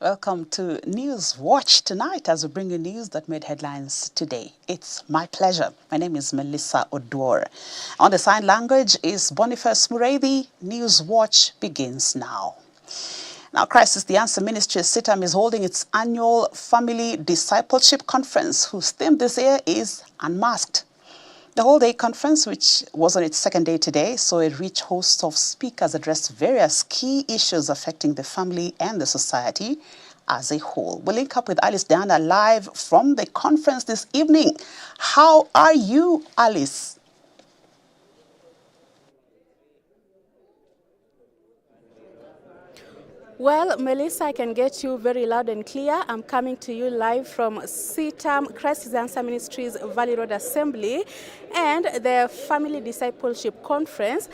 Welcome to Newswatch tonight as we bring you news that made headlines today. It's my pleasure. My name is Melissa Oduor. On the sign language is Boniface Muredi. Newswatch begins now. Now, Crisis the Answer Ministry CITAM is holding its annual Family Discipleship Conference, whose theme this year is Unmasked. The whole-day conference, which was on its second day today, saw a rich host of speakers address various key issues affecting the family and the society as a whole. We'll link up with Alice Diana live from the conference this evening. How are you, Alice? Well, Melissa, I can get you very loud and clear. I'm coming to you live from CITAM, Crisis Answer Ministries Valley Road Assembly, and the Family Discipleship Conference,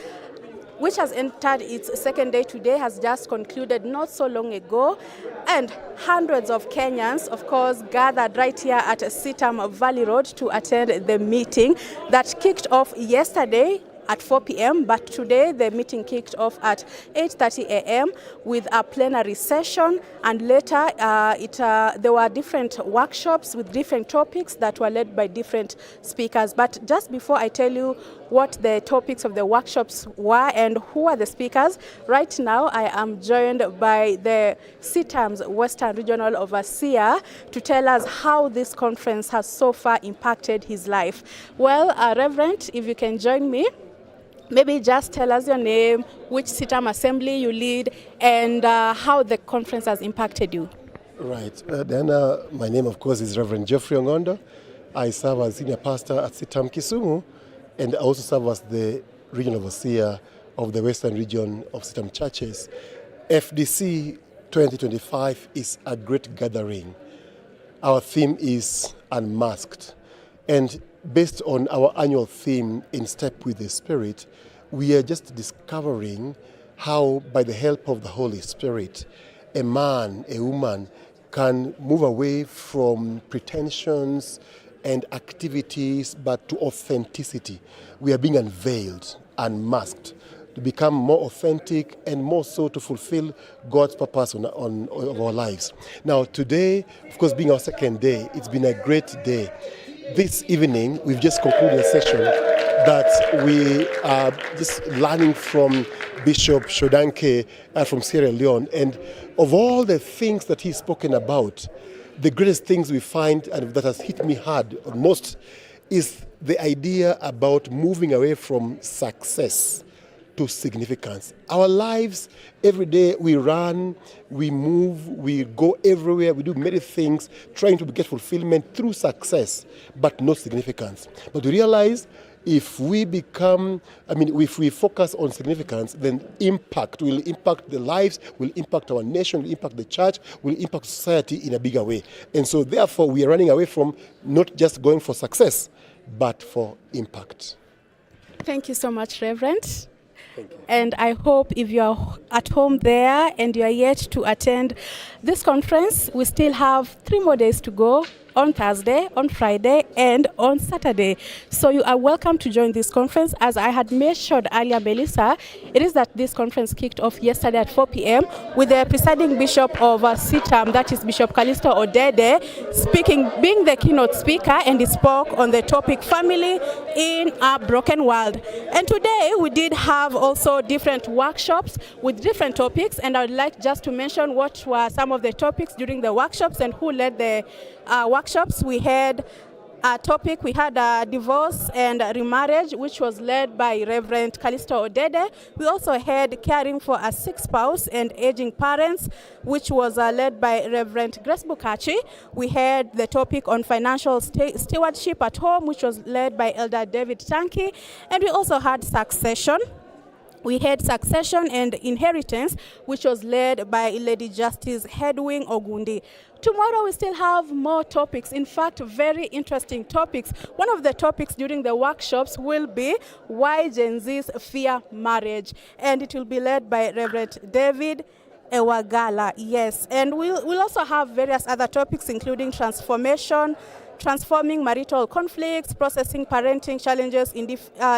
which has entered its second day today, has just concluded not so long ago. And hundreds of Kenyans, of course, gathered right here at CITAM Valley Road to attend the meeting that kicked off yesterday at 4 p.m. But today the meeting kicked off at 8:30 a.m. with a plenary session, and later there were different workshops with different topics that were led by different speakers. But just before I tell you what the topics of the workshops were and who are the speakers, right now I am joined by the CITAM's Western Regional Overseer to tell us how this conference has so far impacted his life. Well, Reverend, if you can join me. Maybe just tell us your name, which CITAM assembly you lead, and how the conference has impacted you. Right. Then my name, of course, is Reverend Geoffrey Ongondo. I serve as senior pastor at CITAM Kisumu, and I also serve as the regional overseer of the Western region of CITAM churches. FDC 2025 is a great gathering. Our theme is Unmasked. And based on our annual theme, In Step with the Spirit, we are just discovering how, by the help of the Holy Spirit, a man, a woman can move away from pretensions and activities, but to authenticity. We are being unveiled, unmasked, to become more authentic and more so to fulfill God's purpose on our lives. Now, today, of course, being our second day, it's been a great day. This evening, we've just concluded a session that we are just learning from Bishop Shodanke from Sierra Leone. And of all the things that he's spoken about, the greatest things we find, and that has hit me hard most, is the idea about moving away from success to significance. Our lives, every day we run, we move, we go everywhere, we do many things, trying to get fulfillment through success, but no significance. But we realize if we if we focus on significance, then impact will impact the lives, will impact our nation, will impact the church, will impact society in a bigger way. And so therefore we are running away from not just going for success, but for impact. Thank you so much, Reverend. And I hope if you are at home there and you are yet to attend this conference, we still have 3 more days to go, on Thursday, on Friday, and on Saturday. So you are welcome to join this conference. As I had mentioned earlier, Melissa, it is that this conference kicked off yesterday at 4 p.m. with the presiding bishop of CITAM, that is Bishop Callisto Odede, being the keynote speaker, and he spoke on the topic Family in a Broken World. And today we did have also different workshops with different topics, and I would like just to mention what were some of the topics during the workshops and who led the workshops. We had a topic, we had divorce and remarriage, which was led by Reverend Callisto Odede. We also had caring for a sick spouse and aging parents, which was led by Reverend Grace Bukachi. We had the topic on financial stewardship at home, which was led by Elder David Tanki. And we also had succession. We had succession and inheritance, which was led by Lady Justice Hedwig Ogundi. Tomorrow we still have more topics, in fact, very interesting topics. One of the topics during the workshops will be why Gen Zs fear marriage, and it will be led by Reverend David Ewagala. Yes, and we'll also have various other topics, including transformation, transforming marital conflicts, processing parenting challenges in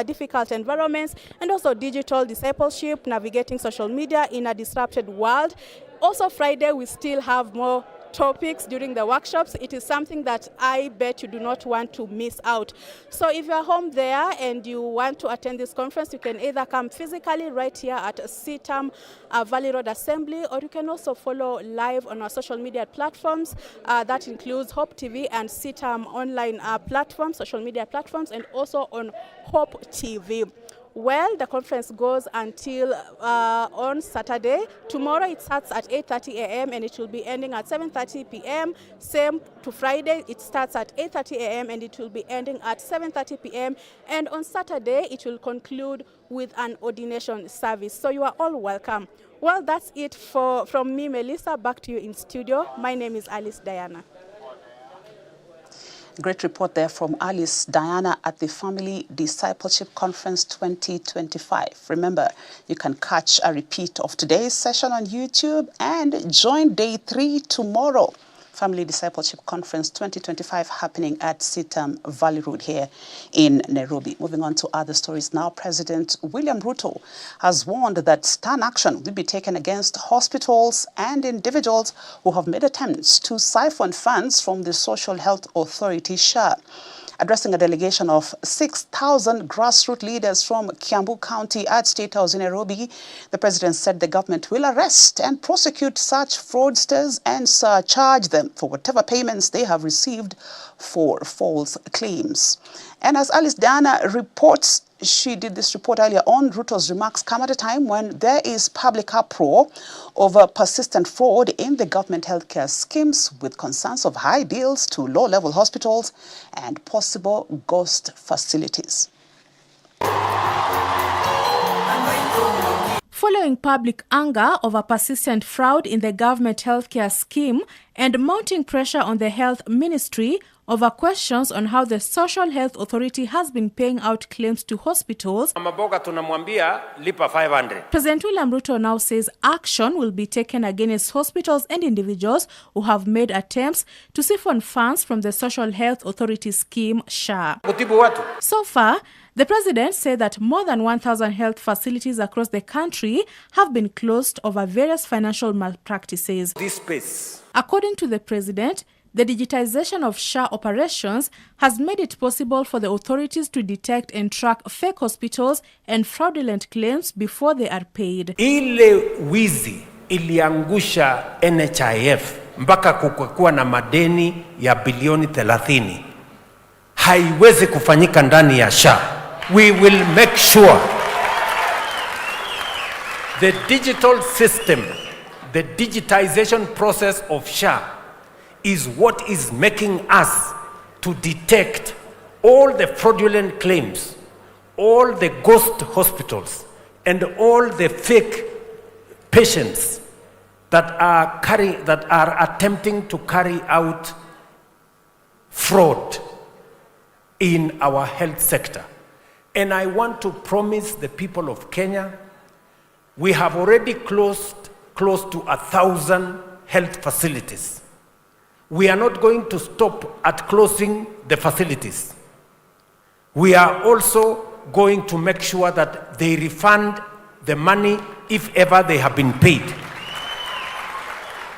difficult environments, and also digital discipleship, navigating social media in a disrupted world. Also Friday, we still have more topics during the workshops. It is something that I bet you do not want to miss out. So if you're home there and you want to attend this conference, you can either come physically right here at CITAM Valley Road Assembly, or you can also follow live on our social media platforms. That includes Hope TV and CITAM online platforms, social media platforms, and also on Hope TV. Well, the conference goes until on Saturday. Tomorrow it starts at 8:30 a.m. and it will be ending at 7:30 p.m. Same to Friday, it starts at 8:30 a.m. and it will be ending at 7:30 p.m. And on Saturday, it will conclude with an ordination service. So you are all welcome. Well, that's it from me, Melissa. Back to you in studio. My name is Alice Diana. Great report there from Alice Diana at the Family Discipleship Conference 2025. Remember, you can catch a repeat of today's session on YouTube and join day 3 tomorrow. Family Discipleship Conference 2025 happening at CITAM Valley Road here in Nairobi. Moving on to other stories now, President William Ruto has warned that stern action will be taken against hospitals and individuals who have made attempts to siphon funds from the Social Health Authority, SHA. Addressing a delegation of 6,000 grassroots leaders from Kiambu County at State House in Nairobi, the president said the government will arrest and prosecute such fraudsters and charge them for whatever payments they have received for false claims. And as Alice Diana reports, she did this report earlier on, Ruto's remarks come at a time when there is public uproar over persistent fraud in the government healthcare schemes, with concerns of high bills to low-level hospitals and possible ghost facilities. Following public anger over persistent fraud in the government healthcare scheme and mounting pressure on the health ministry over questions on how the Social Health Authority has been paying out claims to hospitals, President William Ruto now says action will be taken against hospitals and individuals who have made attempts to siphon funds from the Social Health Authority scheme, SHA. So far, the president said that more than 1,000 health facilities across the country have been closed over various financial malpractices. According to the president, the digitization of SHA operations has made it possible for the authorities to detect and track fake hospitals and fraudulent claims before they are paid. Ile wizi iliangusha NHIF mpaka kukua na madeni ya bilioni 30. Haiwezi kufanyika ndani ya SHA. We will make sure the digital system, the digitization process of SHA is what is making us to detect all the fraudulent claims, all the ghost hospitals, and all the fake patients that are attempting to carry out fraud in our health sector. And I want to promise the people of Kenya, we have already closed close to 1,000 health facilities. We are not going to stop at closing the facilities. We are also going to make sure that they refund the money if ever they have been paid.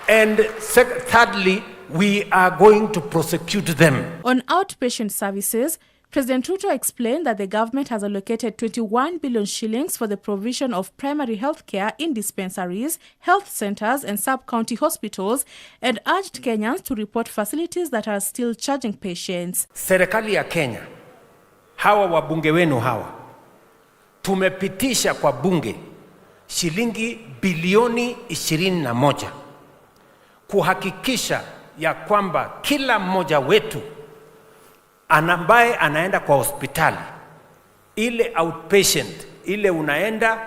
And thirdly, we are going to prosecute them. On outpatient services, President Ruto explained that the government has allocated 21 billion shillings for the provision of primary health care in dispensaries, health centers, and sub-county hospitals, and urged Kenyans to report facilities that are still charging patients. Serikali ya Kenya, hawa wabunge wenu hawa, tumepitisha kwa bunge shilingi bilioni 21 kuhakikisha ya kwamba kila mmoja wetu ambaye anaenda kwa hospitali, ile outpatient, ile unaenda,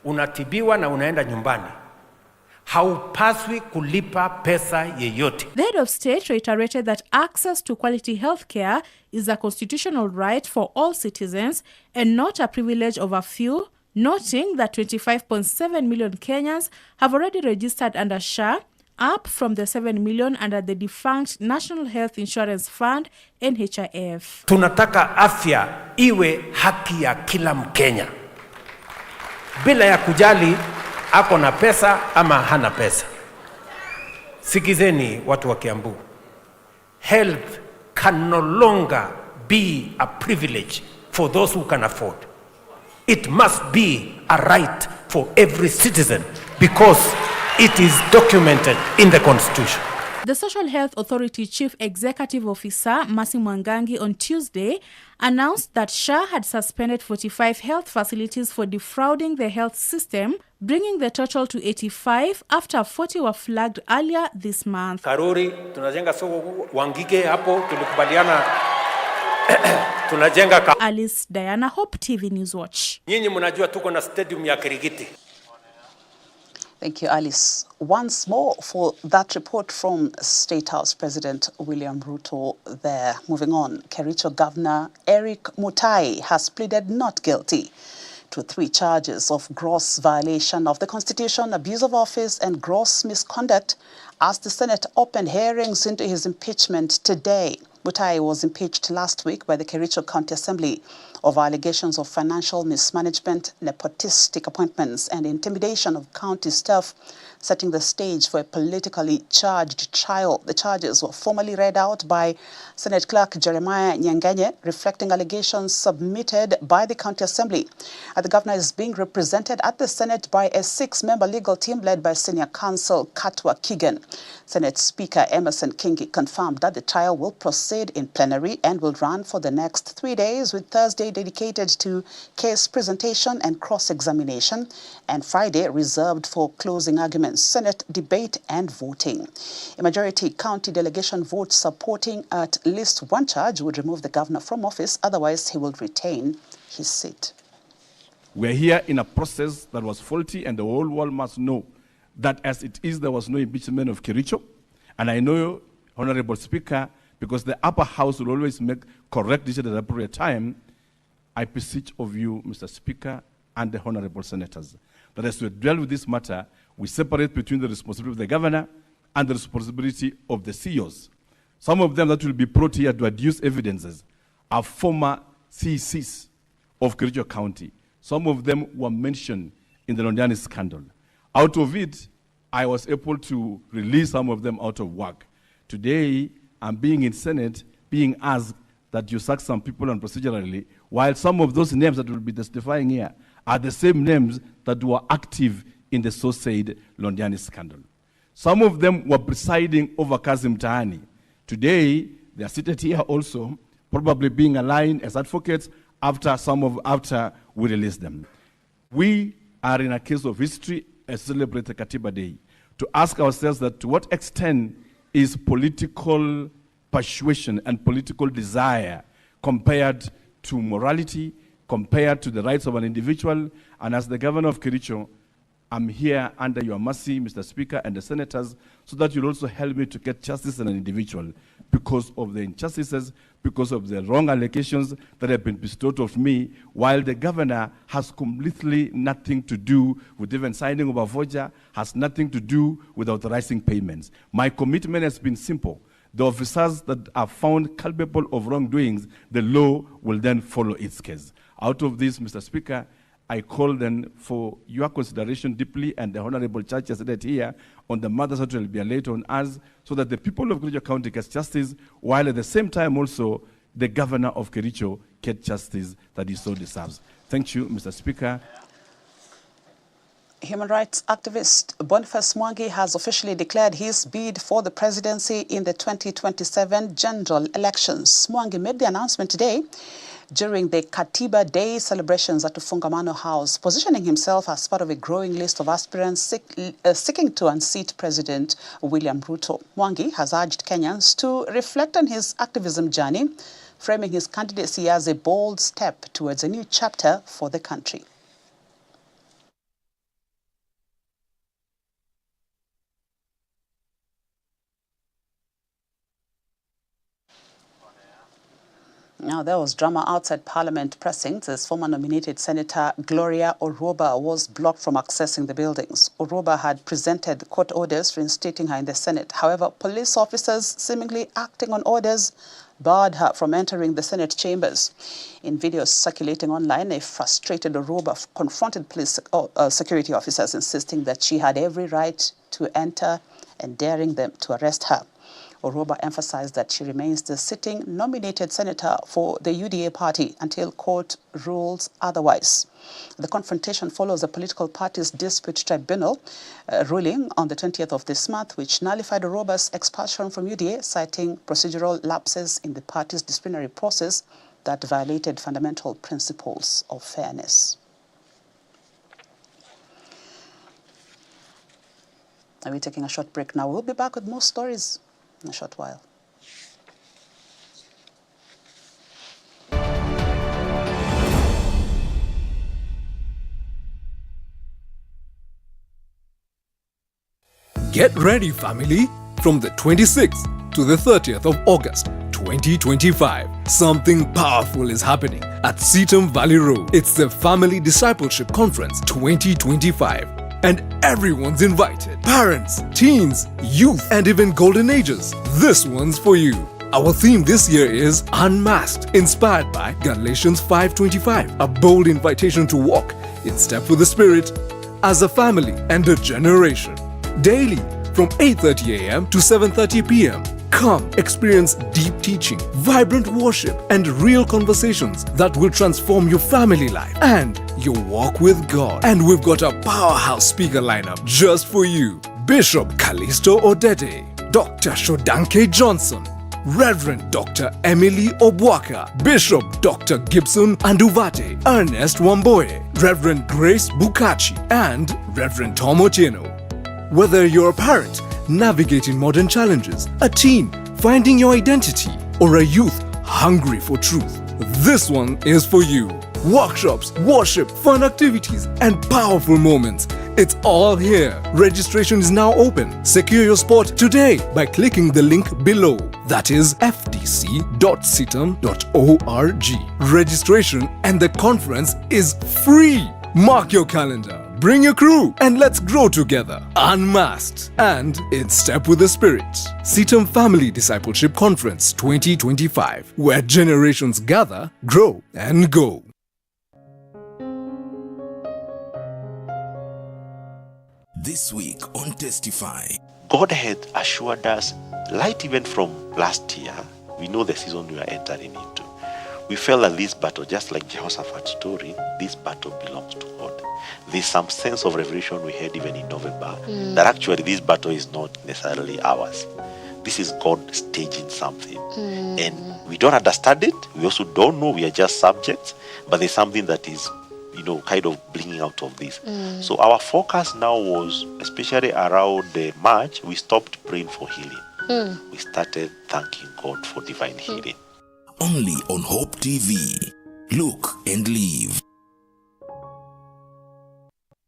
unatibiwa na unaenda nyumbani, haupaswi kulipa pesa yeyote. The head of state reiterated that access to quality healthcare is a constitutional right for all citizens and not a privilege of a few, noting that 25.7 million Kenyans have already registered under SHA, up from the 7 million under the defunct National Health Insurance Fund, NHIF. Tunataka afya iwe haki ya kila Mkenya, bila ya kujali ako na pesa ama hana pesa. Sikizeni watu wa Kiambu. Health can no longer be a privilege for those who can afford. It must be a right for every citizen because it is documented in the Constitution. The Social Health Authority Chief Executive Officer, Mercy Mwangangi, on Tuesday announced that SHA had suspended 45 health facilities for defrauding the health system, bringing the total to 85 after 40 were flagged earlier this month. Karuri, tunajenga soko Wangige hapo, tulikubaliana tunajenga. Alice Diana, Hope TV Newswatch. Nyinyi mnajua tuko na stadium ya Kirigiti. Thank you, Alice. Once more for that report from State House President William Ruto there. Moving on, Kericho Governor Eric Mutai has pleaded not guilty to 3 charges of gross violation of the Constitution, abuse of office, and gross misconduct as the Senate opened hearings into his impeachment today. Mutai was impeached last week by the Kericho County Assembly of allegations of financial mismanagement, nepotistic appointments, and intimidation of county staff, setting the stage for a politically charged trial. The charges were formally read out by Senate Clerk Jeremiah Nyanganye, reflecting allegations submitted by the County Assembly. The governor is being represented at the Senate by a 6-member legal team led by Senior Counsel Katwa Kigen. Senate Speaker Emerson Kingi confirmed that the trial will proceed in plenary and will run for the next 3 days, with Thursday dedicated to case presentation and cross-examination, and Friday reserved for closing arguments, Senate debate and voting. A majority county delegation vote supporting at least 1 charge would remove the governor from office, otherwise he will retain his seat. We're here in a process that was faulty, and the whole world must know that as it is, there was no impeachment of Kericho. And I know, Honorable Speaker, because the upper house will always make correct decisions at the appropriate time, I beseech of you, Mr. Speaker, and the honorable senators, that as we deal with this matter, we separate between the responsibility of the governor and the responsibility of the CEOs. Some of them that will be brought here to adduce evidences are former CECs of Kericho County. Some of them were mentioned in the Londiani scandal. Out of it, I was able to release some of them out of work. Today, I'm being in Senate, being asked that you sack some people procedurally, while some of those names that will be testifying here are the same names that were active in the so-said Londiani scandal. Some of them were presiding over Kazim Tahani. Today, they are seated here also, probably being aligned as advocates after we release them. We are in a case of history as celebrated Katiba Day, to ask ourselves that to what extent is political persuasion and political desire compared to morality, compared to the rights of an individual. And as the governor of Kericho, I'm here under your mercy, Mr. Speaker, and the senators, so that you'll also help me to get justice as an individual because of the injustices, because of the wrong allegations that have been bestowed of me, while the governor has completely nothing to do with even signing of a voucher, has nothing to do with authorizing payments. My commitment has been simple. The officers that are found culpable of wrongdoings, the law will then follow its case. Out of this, Mr. Speaker, I call then for your consideration deeply, and the Honorable Judge has said here on the matters that will be laid on us, so that the people of Kericho County get justice, while at the same time also the governor of Kericho get justice that he so deserves. Thank you, Mr. Speaker. Human rights activist Boniface Mwangi has officially declared his bid for the presidency in the 2027 general elections. Mwangi made the announcement today during the Katiba Day celebrations at Ufungamano House, positioning himself as part of a growing list of aspirants seeking to unseat President William Ruto. Mwangi has urged Kenyans to reflect on his activism journey, framing his candidacy as a bold step towards a new chapter for the country. Now, there was drama outside Parliament precincts as former nominated Senator Gloria Oroba was blocked from accessing the buildings. Oroba had presented court orders reinstating her in the Senate. However, police officers, seemingly acting on orders, barred her from entering the Senate chambers. In videos circulating online, a frustrated Oroba confronted police security officers, insisting that she had every right to enter and daring them to arrest her. Oroba emphasized that she remains the sitting nominated senator for the UDA party until court rules otherwise. The confrontation follows the political party's dispute tribunal ruling on the 20th of this month, which nullified Oroba's expulsion from UDA, citing procedural lapses in the party's disciplinary process that violated fundamental principles of fairness. Are we taking a short break now? We'll be back with more stories in a short while. Get ready, family! From the 26th to the 30th of August 2025, something powerful is happening at Seaton Valley Road. It's the Family Discipleship Conference 2025. And everyone's invited. Parents, teens, youth, and even golden ages. This one's for you. Our theme this year is Unmasked, inspired by Galatians 5:25, a bold invitation to walk in step with the Spirit as a family and a generation. Daily from 8:30 a.m. to 7:30 p.m. Come experience deep teaching, vibrant worship, and real conversations that will transform your family life and your walk with God. And we've got a powerhouse speaker lineup just for you. Bishop Callisto Odede, Dr. Shodanke Johnson, Reverend Dr. Emily Obwaka, Bishop Dr. Gibson Anduvate, Ernest Wamboye, Reverend Grace Bukachi, and Reverend Tom Otieno. Whether you're a parent navigating modern challenges, a teen finding your identity, or a youth hungry for truth, this one is for you. Workshops, worship, fun activities, and powerful moments. It's all here. Registration is now open. Secure your spot today by clicking the link below. That is ftc.sitam.org. Registration and the conference is free. Mark your calendar. Bring your crew and let's grow together, unmasked and in step with the Spirit. Seaton Family Discipleship Conference 2025, where generations gather, grow, and go. This week on Testify. God had assured us, light even from last year, we know the season we are entering into. We felt that this battle, just like Jehoshaphat's story, this battle belongs to God. There's some sense of revelation we had even in November, that actually this battle is not necessarily ours. This is God staging something. And we don't understand it. We also don't know. We are just subjects. But there's something that is, kind of bringing out of this. So our focus now was, especially around the March, we stopped praying for healing. We started thanking God for divine healing. Only on Hope TV. Look and live.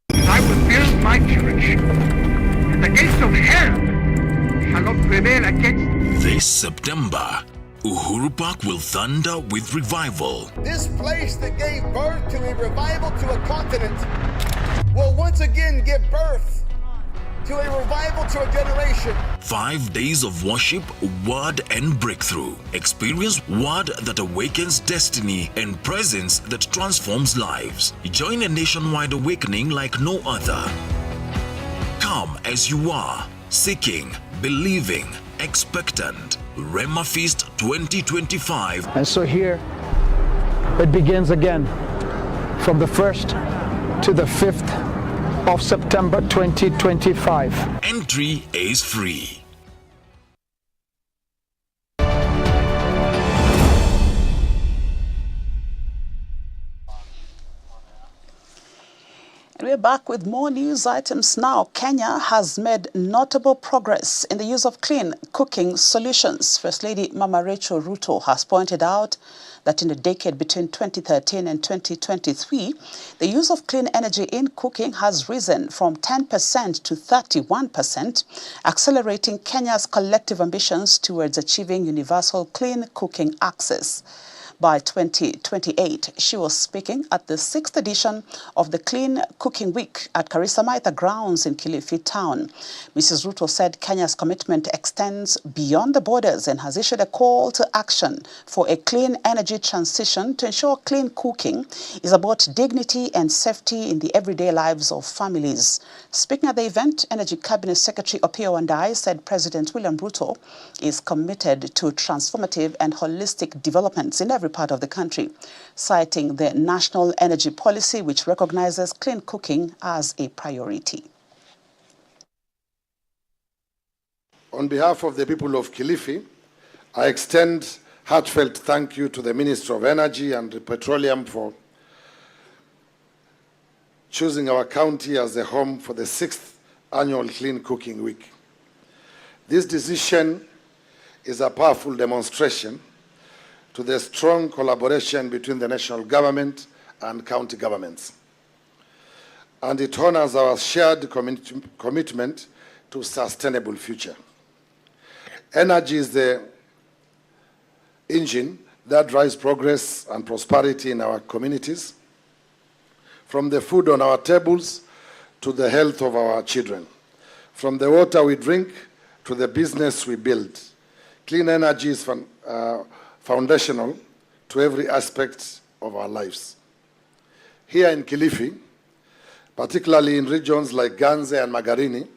I will build my church, and the gates of hell shall not prevail against. This September, Uhuru Park will thunder with revival. This place that gave birth to a revival to a continent will once again give birth to a revival to a generation. 5 days of worship, word, and breakthrough. Experience word that awakens destiny and presence that transforms lives. Join a nationwide awakening like no other. Come as you are, seeking, believing, expectant. Rema Feast 2025. And so here it begins again from the 1st to the 5th of September 2025. Entry is free. And we're back with more news items now. Kenya has made notable progress in the use of clean cooking solutions. First Lady Mama Rachel Ruto has pointed out that in the decade between 2013 and 2023, the use of clean energy in cooking has risen from 10% to 31%, accelerating Kenya's collective ambitions towards achieving universal clean cooking access. by 2028. She was speaking at the 6th edition of the Clean Cooking Week at Karisa grounds in Kilifi town. Mrs. Ruto said Kenya's commitment extends beyond the borders and has issued a call to action for a clean energy transition to ensure clean cooking is about dignity and safety in the everyday lives of families. Speaking at the event, Energy Cabinet Secretary Opiyo Wandayi said President William Ruto is committed to transformative and holistic developments in every part of the country, citing the National Energy Policy, which recognizes clean cooking as a priority. On behalf of the people of Kilifi, I extend heartfelt thank you to the Minister of Energy and Petroleum for choosing our county as the home for the 6th annual Clean Cooking Week. This decision is a powerful demonstration to the strong collaboration between the national government and county governments. And it honors our shared commitment to a sustainable future. Energy is the engine that drives progress and prosperity in our communities, from the food on our tables to the health of our children, from the water we drink to the business we build. Clean energy is foundational to every aspect of our lives. Here in Kilifi, particularly in regions like Ganze and Magarini,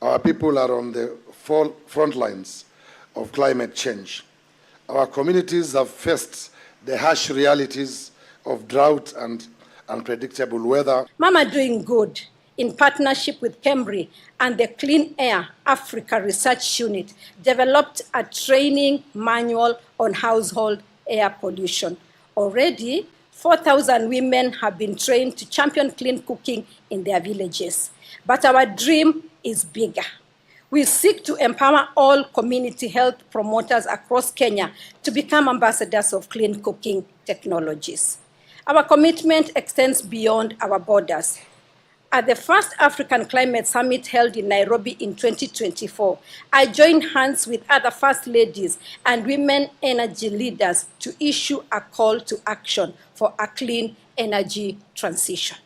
our people are on the front lines of climate change. Our communities have faced the harsh realities of drought and unpredictable weather. Mama doing good in partnership with Cambridge and the Clean Air Africa Research Unit developed a training manual on household air pollution. Already, 4,000 women have been trained to champion clean cooking in their villages. But our dream is bigger. We seek to empower all community health promoters across Kenya to become ambassadors of clean cooking technologies. Our commitment extends beyond our borders. At the first African Climate Summit held in Nairobi in 2024, I joined hands with other First Ladies and women energy leaders to issue a call to action for a clean energy transition.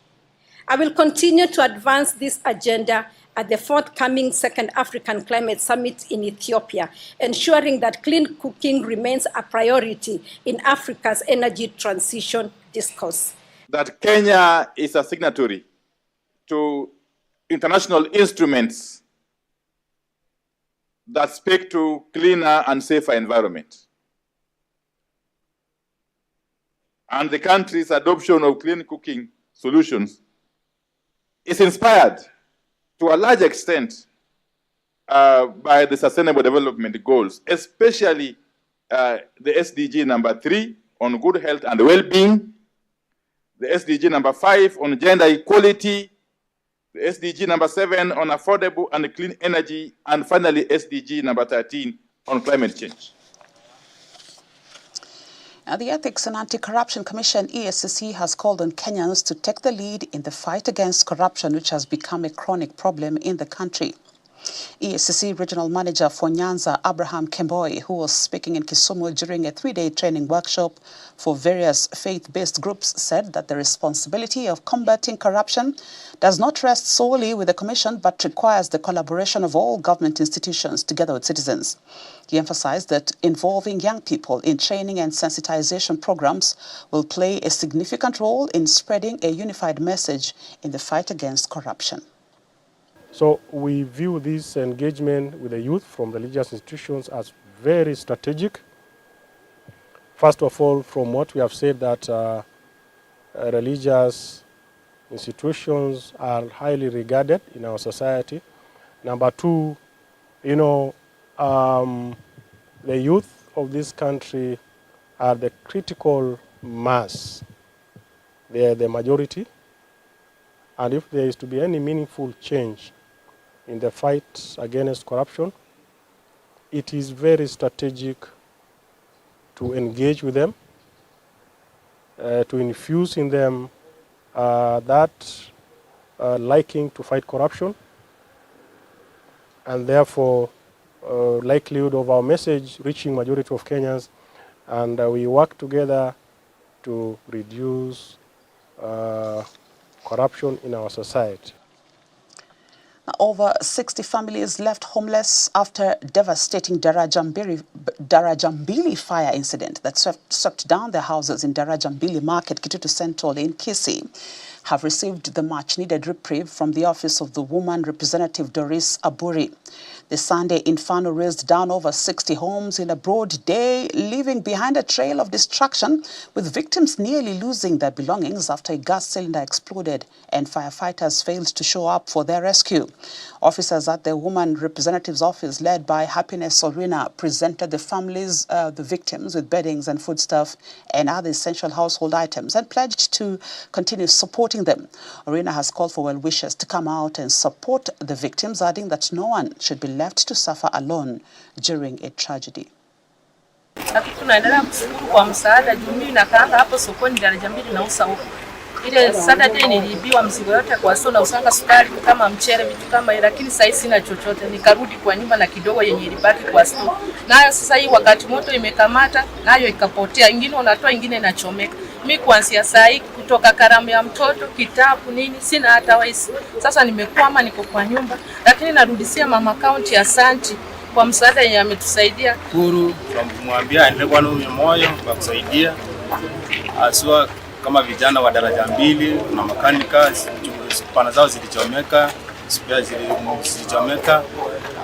I will continue to advance this agenda at the forthcoming Second African Climate Summit in Ethiopia, ensuring that clean cooking remains a priority in Africa's energy transition discourse. That Kenya is a signatory to international instruments that speak to cleaner and safer environment. And the country's adoption of clean cooking solutions is inspired to a large extent by the Sustainable Development Goals, especially the SDG number 3 on good health and well-being, the SDG number 5 on gender equality, the SDG number 7 on affordable and clean energy, and finally SDG number 13 on climate change. Now, the Ethics and Anti-Corruption Commission, EACC, has called on Kenyans to take the lead in the fight against corruption, which has become a chronic problem in the country. EACC Regional Manager for Nyanza, Abraham Kemboi, who was speaking in Kisumu during a 3-day training workshop for various faith-based groups, said that the responsibility of combating corruption does not rest solely with the Commission, but requires the collaboration of all government institutions together with citizens. He emphasized that involving young people in training and sensitization programs will play a significant role in spreading a unified message in the fight against corruption. So we view this engagement with the youth from the religious institutions as very strategic. First of all, from what we have said, that religious institutions are highly regarded in our society. Number two, the youth of this country are the critical mass. They are the majority. And if there is to be any meaningful change in the fight against corruption, it is very strategic to engage with them, to infuse in them that liking to fight corruption, and therefore likelihood of our message reaching majority of Kenyans and we work together to reduce corruption in our society. Over 60 families left homeless after devastating Darajambili fire incident that swept down their houses in Darajambili Market, Kitutu Central in Kisii, have received the much-needed reprieve from the office of the woman representative Doris Aburi. The Sunday inferno razed down over 60 homes in a broad day, leaving behind a trail of destruction, with victims nearly losing their belongings after a gas cylinder exploded and firefighters failed to show up for their rescue. Officers at the woman representative's office, led by Happiness Orina, presented the families, the victims, with beddings and foodstuff and other essential household items and pledged to continue supporting them. Orina has called for well-wishers to come out and support the victims, adding that no one should be left to suffer alone during a tragedy. Tunaendelea kushukuru kwa msaada. Jumii na kaanga hapo sokoni Darajambili na usa huko. Ile Saturday niliibiwa mzigo yote kwa sona usanga sukari kama mchere vitu kama ile, lakini sasa sina chochote. Nikarudi kwa nyumba na kidogo yenye ilibaki kwa store. Nayo sasa hii wakati moto imekamata nayo ikapotea. Ingine unatoa ingine inachomeka. Mimi kuanzia saa hii kutoka karamu ya mtoto, kitabu nini sina hata waisi. Sasa nimekwama niko kwa nyumba, lakini narudisia mama county asante kwa msaada yenye ametusaidia. Kuru tunamwambia endelee kuwa na moyo wa kusaidia aswa kama vijana wa Darajambili na makanika, pana zao zilichomeka, spia zilichomeka.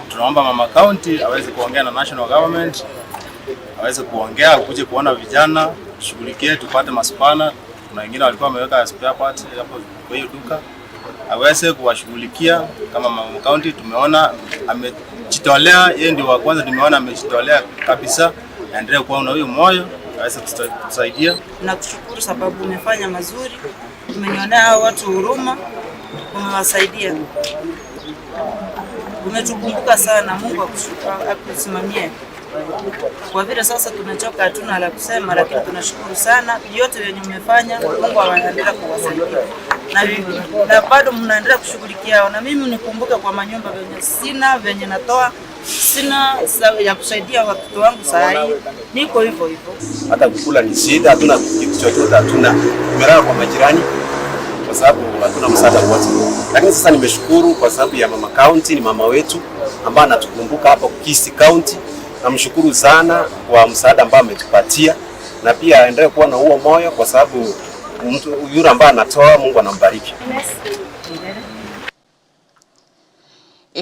Tunaomba mama county aweze kuongea na national government, aweze kuongea ukuje kuona vijana, shughulikie tupate maspana. Kuna wengine walikuwa wameweka spare parts hapo kwa hiyo duka, aweze kuwashughulikia. Kama mama county tumeona amejitolea, yeye ndio wa kwanza tumeona amejitolea kabisa, aendelee kuwa na huyo moyo aweze kutusaidia. Nakushukuru sababu umefanya mazuri, umenionea hao watu huruma, umewasaidia, umetukumbuka sana. Mungu akusimamie. Kwa vile sasa tumechoka, hatuna la kusema, lakini tunashukuru sana yote yenye umefanya. Mungu aendelee kuwasaidia na bado mnaendelea kushughulikia. Na mimi nikumbuke kwa manyumba venye sina, venye natoa sina ya kusaidia watoto wangu saa hii, niko hivyo hivyo. Hata kukula ni shida, hatuna kitu chochote, hatuna. Tumelala kwa majirani kwa sababu hatuna msaada wote. Lakini sasa nimeshukuru kwa sababu ya mama county, ni mama wetu ambaye anatukumbuka hapa Kisii County. Namshukuru sana kwa msaada ambao ametupatia, na pia aendelee kuwa na huo moyo kwa sababu mtu yule ambaye anatoa Mungu anambariki.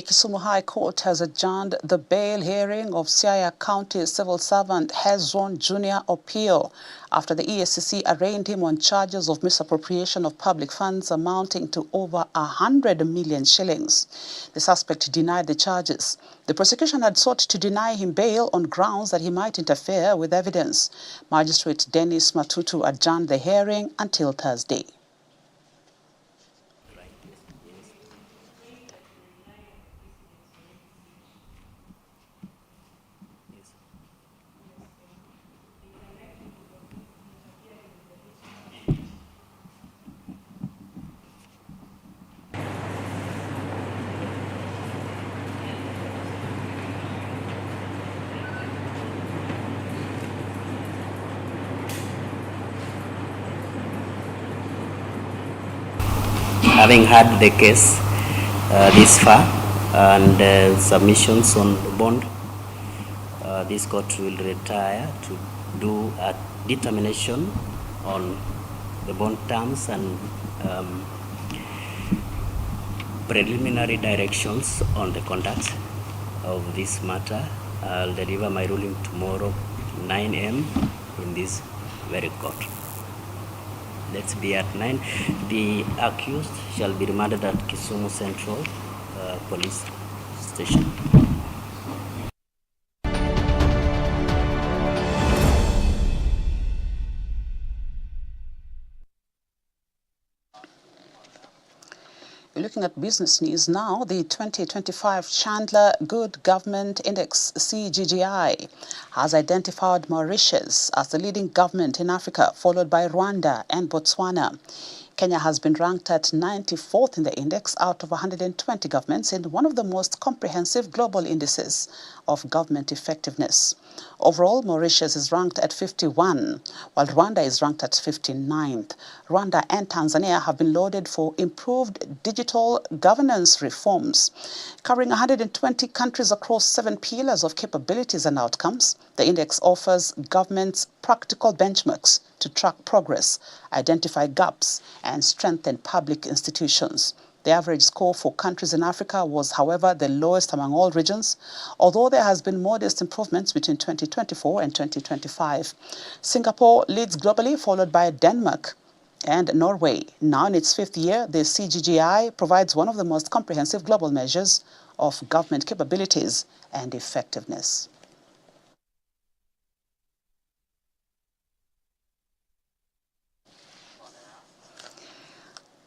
Kisumu High Court has adjourned the bail hearing of Siaya County civil servant Hezron Junior Opio after the EACC arraigned him on charges of misappropriation of public funds amounting to over 100 million shillings. The suspect denied the charges. The prosecution had sought to deny him bail on grounds that he might interfere with evidence. Magistrate Dennis Matutu adjourned the hearing until Thursday. Having had the case this far and submissions on the bond, this court will retire to do a determination on the bond terms and preliminary directions on the conduct of this matter. I'll deliver my ruling tomorrow 9 a.m. in this very court. Let's be at 9. The accused shall be remanded at Kisumu Central Police Station. We're looking at business news now. The 2025 Chandler Good Government Index, CGGI, has identified Mauritius as the leading government in Africa, followed by Rwanda and Botswana. Kenya has been ranked at 94th in the index out of 120 governments in one of the most comprehensive global indices of government effectiveness. Overall, Mauritius is ranked at 51, while Rwanda is ranked at 59th. Rwanda and Tanzania have been lauded for improved digital governance reforms. Covering 120 countries across 7 pillars of capabilities and outcomes, the index offers governments practical benchmarks to track progress, identify gaps, and strengthen public institutions. The average score for countries in Africa was, however, the lowest among all regions, although there has been modest improvements between 2024 and 2025. Singapore leads globally, followed by Denmark and Norway. Now in its 5th year, the CGGI provides one of the most comprehensive global measures of government capabilities and effectiveness.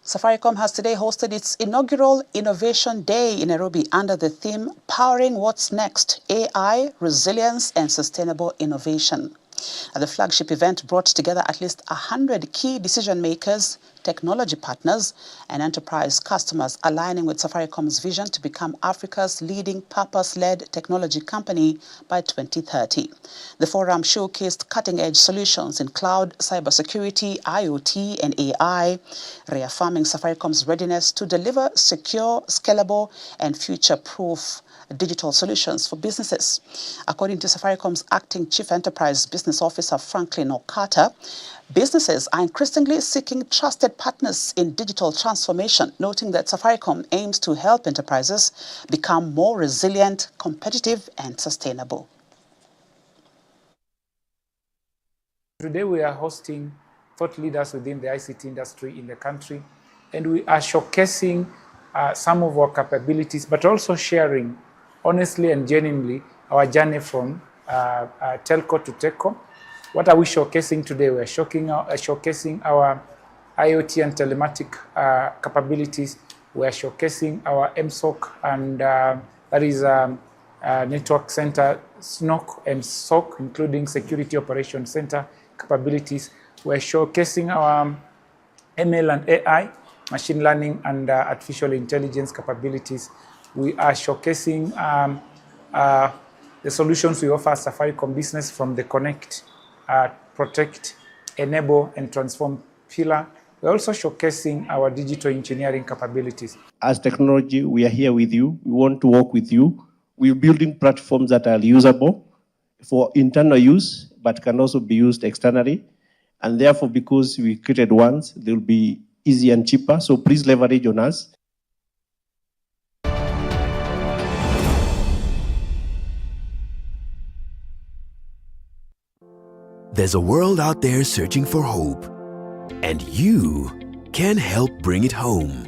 Safaricom has today hosted its inaugural Innovation Day in Nairobi under the theme Powering What's Next, AI, Resilience and Sustainable Innovation. The flagship event brought together at least 100 key decision makers, technology partners, and enterprise customers, aligning with Safaricom's vision to become Africa's leading purpose-led technology company by 2030. The forum showcased cutting-edge solutions in cloud, cybersecurity, IoT, and AI, reaffirming Safaricom's readiness to deliver secure, scalable, and future-proof digital solutions for businesses. According to Safaricom's acting Chief Enterprise Business Officer Franklin Okata, businesses are increasingly seeking trusted partners in digital transformation, noting that Safaricom aims to help enterprises become more resilient, competitive, and sustainable. Today we are hosting thought leaders within the ICT industry in the country, and we are showcasing some of our capabilities, but also sharing honestly and genuinely our journey from telco to techco. What are we showcasing today? We're showcasing our IoT and telematic capabilities. We're showcasing our MSOC, and that is Network Center, SNOC and SOC, including Security Operations Center capabilities. We're showcasing our ML and AI, machine learning and artificial intelligence capabilities. We are showcasing the solutions we offer as Safaricom Business from the Connect, Protect, Enable, and Transform pillar. We're also showcasing our digital engineering capabilities. As technology, we are here with you. We want to work with you. We're building platforms that are usable for internal use, but can also be used externally. And therefore, because we created ones, they'll be easy and cheaper. So please leverage on us. There's a world out there searching for hope, and you can help bring it home.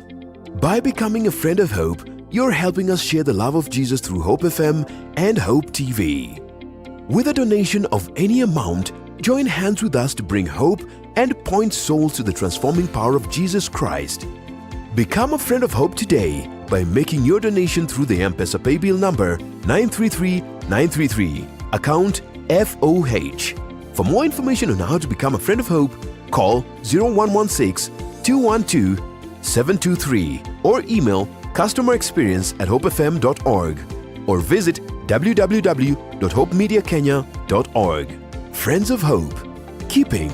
By becoming a friend of Hope, you're helping us share the love of Jesus through Hope FM and Hope TV. With a donation of any amount, join hands with us to bring hope and point souls to the transforming power of Jesus Christ. Become a friend of Hope today by making your donation through the M-Pesa paybill number 933933, account FOH. For more information on how to become a friend of Hope, call 0116-212-723 or email customerexperience@hopefm.org or visit www.hopemediakenya.org. Friends of Hope, keeping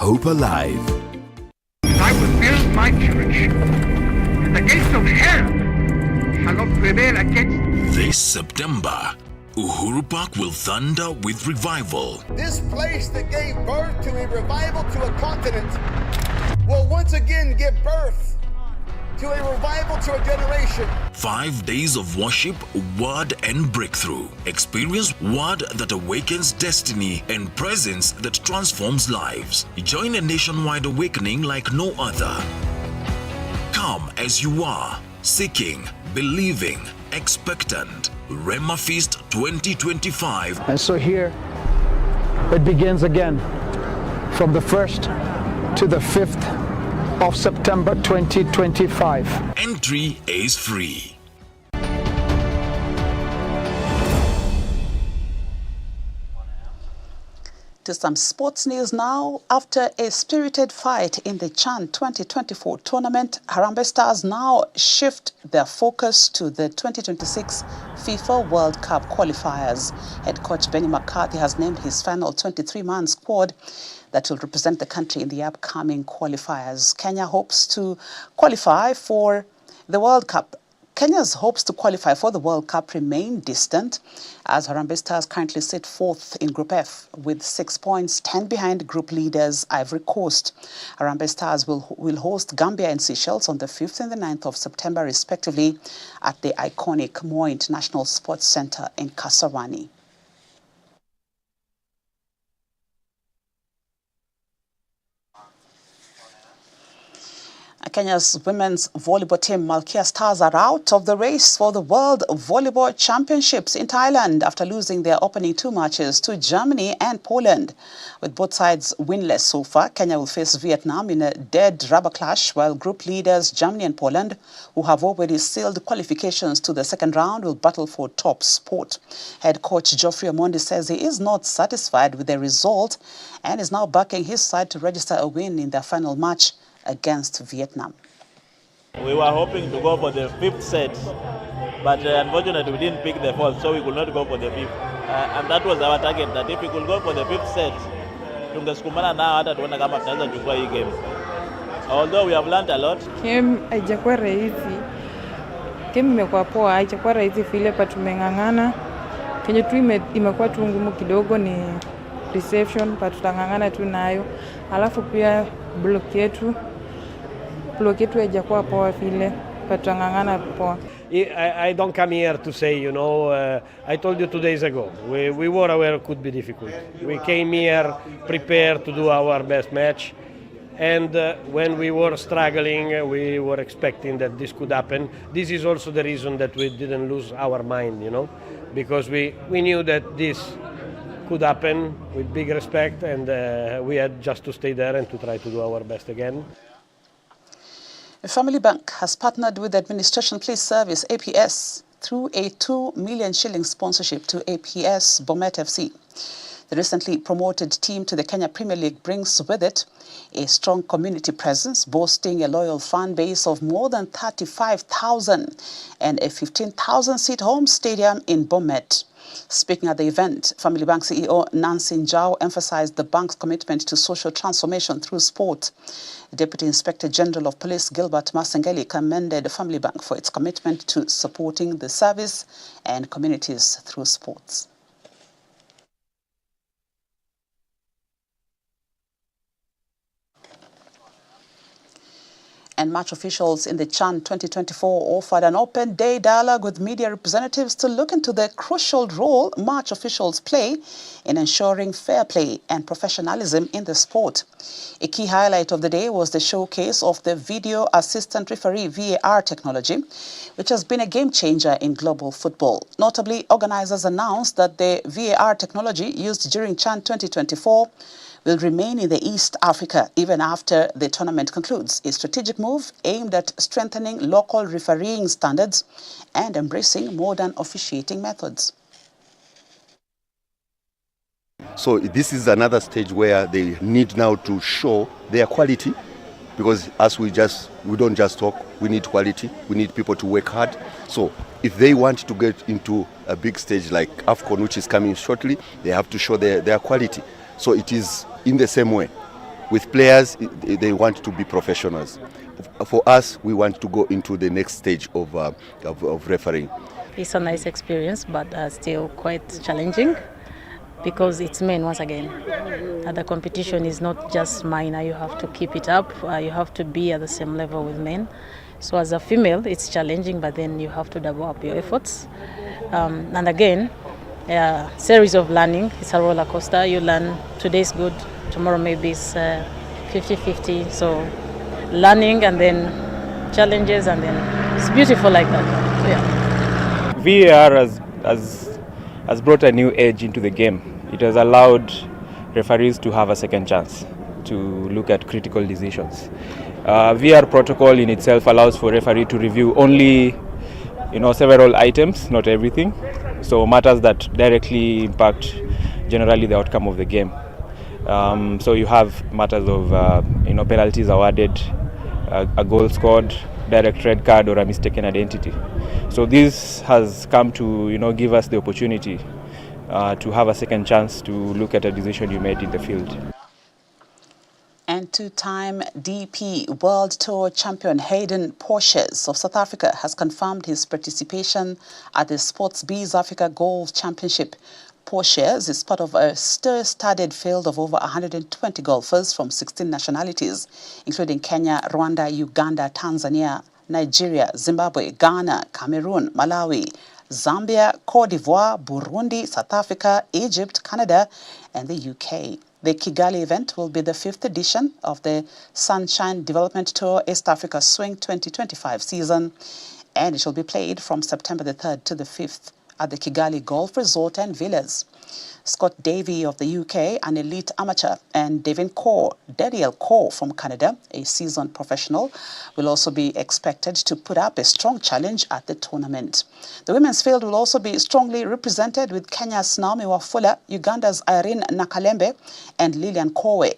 hope alive. I will build my church, and the gates of hell shall not prevail against it. This September, Uhuru Park will thunder with revival. This place that gave birth to a revival to a continent will once again give birth to a revival to a generation. 5 days of worship, word and breakthrough. Experience word that awakens destiny and presence that transforms lives. Join a nationwide awakening like no other. Come as you are, seeking, believing, expectant. Rema Feast 2025. And so here it begins again from the 1st to the 5th of September 2025. Entry is free. To some sports news now. After a spirited fight in the CHAN 2024 tournament, Harambee Stars now shift their focus to the 2026 FIFA World Cup qualifiers. Head coach Benny McCarthy has named his final 23-man squad that will represent the country in the upcoming qualifiers. Kenya hopes to qualify for the World Cup. Kenya's hopes to qualify for the World Cup remain distant, as Harambee Stars currently sit fourth in Group F with 6 points, 10 behind group leaders Ivory Coast. Harambee Stars will host Gambia and Seychelles on the 5th and the 9th of September, respectively, at the iconic Moi International Sports Centre in Kasarani. Kenya's women's volleyball team Malkia Stars are out of the race for the World Volleyball Championships in Thailand after losing their opening 2 matches to Germany and Poland. With both sides winless so far, Kenya will face Vietnam in a dead rubber clash, while group leaders Germany and Poland, who have already sealed qualifications to the second round, will battle for top spot. Head coach Geoffrey Omondi says he is not satisfied with the result and is now backing his side to register a win in their final match against Vietnam. We were hoping to go for the 5th set, but unfortunately we didn't pick the 4th, so we could not go for the 5th. And that was our target, that if we could go for the 5th set, tungesukumana nao hata tuone kama tunaweza chukua hii game. Although we have learned a lot. Game haijakuwa rahisi. Game imekuwa poa, haijakuwa rahisi vile pa tumeng'ang'ana. Kenye tu imekuwa tu ngumu kidogo ni reception, pa tutang'ang'ana tu nayo. Alafu pia block yetu haijakuwa poa vile, pa tutang'ang'ana poa. I don't come here to say, I told you 2 days ago, we were aware it could be difficult. We came here prepared to do our best match. And when we were struggling, we were expecting that this could happen. This is also the reason that we didn't lose our mind, because we knew that this could happen with big respect, and we had just to stay there and to try to do our best again. Family Bank has partnered with the Administration Police Service, APS, through a 2 million shilling sponsorship to APS Bomet FC. The recently promoted team to the Kenya Premier League brings with it a strong community presence, boasting a loyal fan base of more than 35,000 and a 15,000-seat home stadium in Bomet. Speaking at the event, Family Bank CEO Nancy Njau emphasized the bank's commitment to social transformation through sport. The Deputy Inspector General of Police Gilbert Masengeli commended Family Bank for its commitment to supporting the service and communities through sports. And match officials in the CHAN 2024 offered an open-day dialogue with media representatives to look into the crucial role match officials play in ensuring fair play and professionalism in the sport. A key highlight of the day was the showcase of the Video Assistant Referee VAR technology, which has been a game-changer in global football. Notably, organizers announced that the VAR technology used during CHAN 2024 will remain in the East Africa even after the tournament concludes, a strategic move aimed at strengthening local refereeing standards and embracing modern officiating methods. So this is another stage where they need now to show their quality, because as we don't just talk, we need quality, we need people to work hard. So if they want to get into a big stage like AFCON, which is coming shortly, they have to show their quality. So it is in the same way. With players, they want to be professionals. For us, we want to go into the next stage of refereeing. It's a nice experience, but still quite challenging because it's men once again. The competition is not just minor, you have to keep it up, you have to be at the same level with men. So as a female, it's challenging, but then you have to double up your efforts. And again, series of learning. It's a roller coaster. You learn, today's good, tomorrow maybe it's 50-50. So learning and then challenges, and then it's beautiful like that. So, yeah. VAR has brought a new edge into the game. It has allowed referees to have a second chance to look at critical decisions. VAR protocol in itself allows for referee to review only several items, not everything. So matters that directly impact generally the outcome of the game. So you have matters of penalties awarded, a goal scored, direct red card, or a mistaken identity. So this has come to give us the opportunity to have a second chance to look at a decision you made in the field. And two-time DP World Tour champion Hayden Porches of South Africa has confirmed his participation at the Sports Biz Africa Golf Championship. Porches is part of a star-studded field of over 120 golfers from 16 nationalities, including Kenya, Rwanda, Uganda, Tanzania, Nigeria, Zimbabwe, Ghana, Cameroon, Malawi, Zambia, Cote d'Ivoire, Burundi, South Africa, Egypt, Canada, and the UK. The Kigali event will be the 5th edition of the Sunshine Development Tour East Africa Swing 2025 season, and it shall be played from September the 3rd to the 5th at the Kigali Golf Resort and Villas. Scott Davey of the UK, an elite amateur, and Daniel Kaur from Canada, a seasoned professional, will also be expected to put up a strong challenge at the tournament. The women's field will also be strongly represented with Kenya's Naomi Wafula, Uganda's Irene Nakalembe, and Lilian Kowe.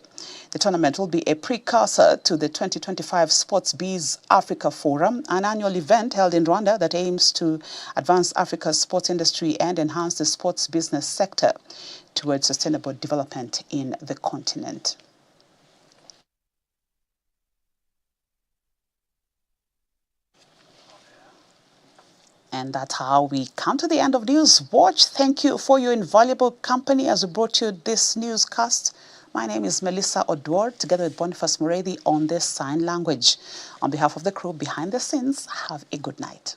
The tournament will be a precursor to the 2025 Sports Biz Africa Forum, an annual event held in Rwanda that aims to advance Africa's sports industry and enhance the sports business sector towards sustainable development in the continent. And that's how we come to the end of Newswatch. Thank you for your invaluable company as we brought you this newscast. My name is Melissa Oduor, together with Boniface Muredi on this sign language. On behalf of the crew behind the scenes, have a good night.